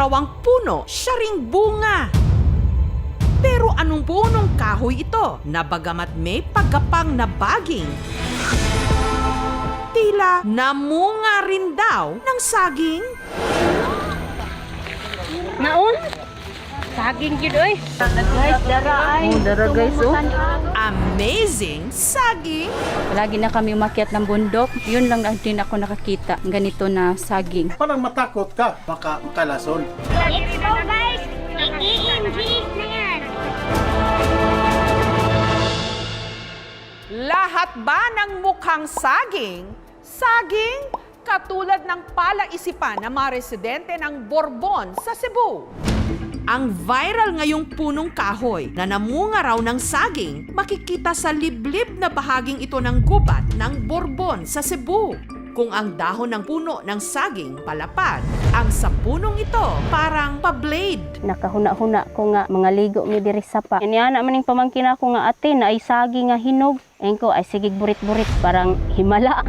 raw ang puno, siya ring bunga. Pero anong punong kahoy ito na bagamat may paggapang na baging, tila namunga rin daw ng saging? Naon? Saging yun, oy. Guys, dara ay. Dara guys, oh. Amazing saging! Lagi na kami umakyat ng bundok. Yun lang din ako nakakita. Ganito na saging. Parang matakot ka, baka makalason. Let's go guys! EMG na yan! Lahat ba ng mukhang saging? Saging? Katulad ng palaisipan ng mga residente ng Borbon sa Cebu. Ang viral ngayong punong kahoy na namunga raw ng saging makikita sa liblib na bahaging ito ng gubat ng Borbon sa Cebu. Kung ang dahon ng puno ng saging palapad, ang sa punong ito parang pa-blade. Nakahuna-huna ko nga mga ligo mi diri sa pa. Iniana man ning pamangkin ako nga ate na ay saging nga hinog. Engko ay sigig burit-burit parang himala.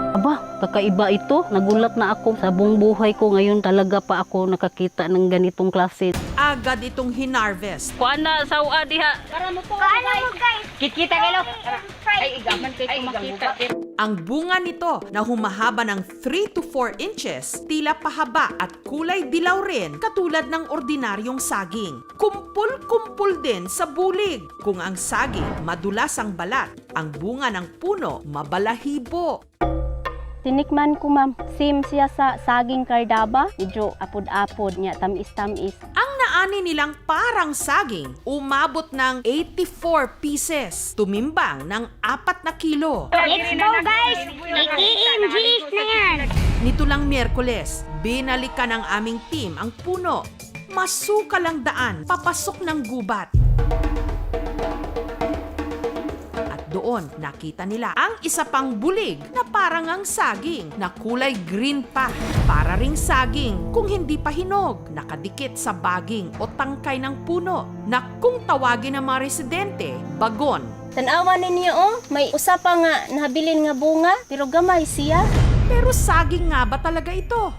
Aba, kakaiba ito. Nagulat na ako sa buong buhay ko. Ngayon talaga pa ako nakakita ng ganitong klase. Agad itong hinarvest. Kuan na sa ua diha. Kaano mo guys? Kikita kayo. Ay igaman kay makita. Ang bunga nito na humahaba ng 3 to 4 inches, tila pahaba at kulay dilaw rin katulad ng ordinaryong saging. Kumpul-kumpul din sa bulig. Kung ang saging madulas ang balat, ang bunga ng puno mabalahibo. Tinikman ko ma'am, same siya sa saging kardaba. Medyo apod-apod niya, tamis-tamis. Ang naani nilang parang saging, umabot ng 84 pieces, tumimbang ng 4 na kilo. Let's go guys! EMG na yan! Nito lang Miyerkules, binalikan ng aming team ang puno. Masukal ang daan, papasok ng gubat. Doon, nakita nila ang isa pang bulig na parang ang saging na kulay green pa. Para ring saging kung hindi pa hinog, nakadikit sa baging o tangkay ng puno na kung tawagin ng mga residente, bagon. Tanawa ninyo oh, may usa pa nga nahabilin nga bunga, pero gamay siya. Pero saging nga ba talaga ito?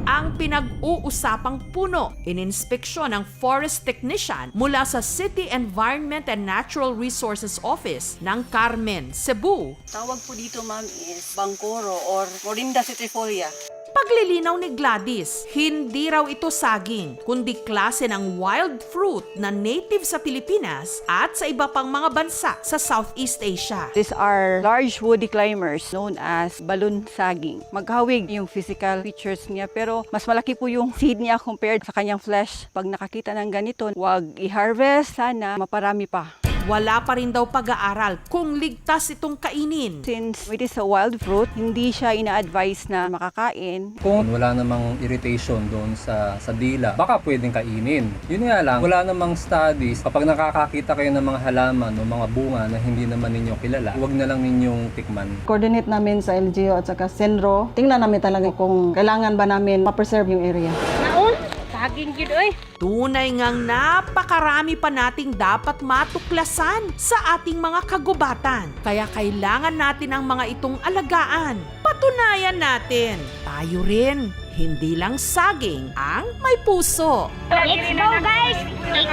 Ang pinag-uusapang puno, ininspeksyon ng forest technician mula sa City Environment and Natural Resources Office ng Carmen, Cebu. Tawag po dito ma'am is Bangkoro or Morinda citrifolia. Paglilinaw ni Gladys, hindi raw ito saging, kundi klase ng wild fruit na native sa Pilipinas at sa iba pang mga bansa sa Southeast Asia. These are large woody climbers known as balloon saging. Maghawig yung physical features niya pero mas malaki po yung seed niya compared sa kanyang flesh. Pag nakakita ng ganito, huwag i-harvest, sana maparami pa. Wala pa rin daw pag-aaral kung ligtas itong kainin. Since it is a wild fruit, hindi siya ina-advise na makakain. Kung wala namang irritation doon sa dila, baka pwedeng kainin. Yun nga lang, wala namang studies. Kapag nakakakita kayo ng mga halaman o mga bunga na hindi naman ninyo kilala, huwag na lang ninyong tikman. Coordinate namin sa LGU at saka Senro. Tingnan namin talaga kung kailangan ba namin ma-preserve yung area. Naon? Saging yun oy. Tunay ngang napakarami pa nating dapat matuklasan sa ating mga kagubatan. Kaya kailangan natin ang mga itong alagaan. Patunayan natin, tayo rin, hindi lang saging ang may puso. Let's go guys!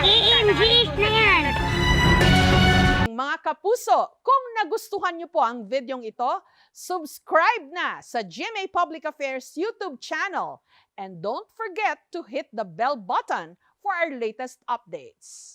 EMG na yan! Mga kapuso, kung nagustuhan niyo po ang videong ito, subscribe na sa GMA Public Affairs YouTube channel and don't forget to hit the bell button for our latest updates.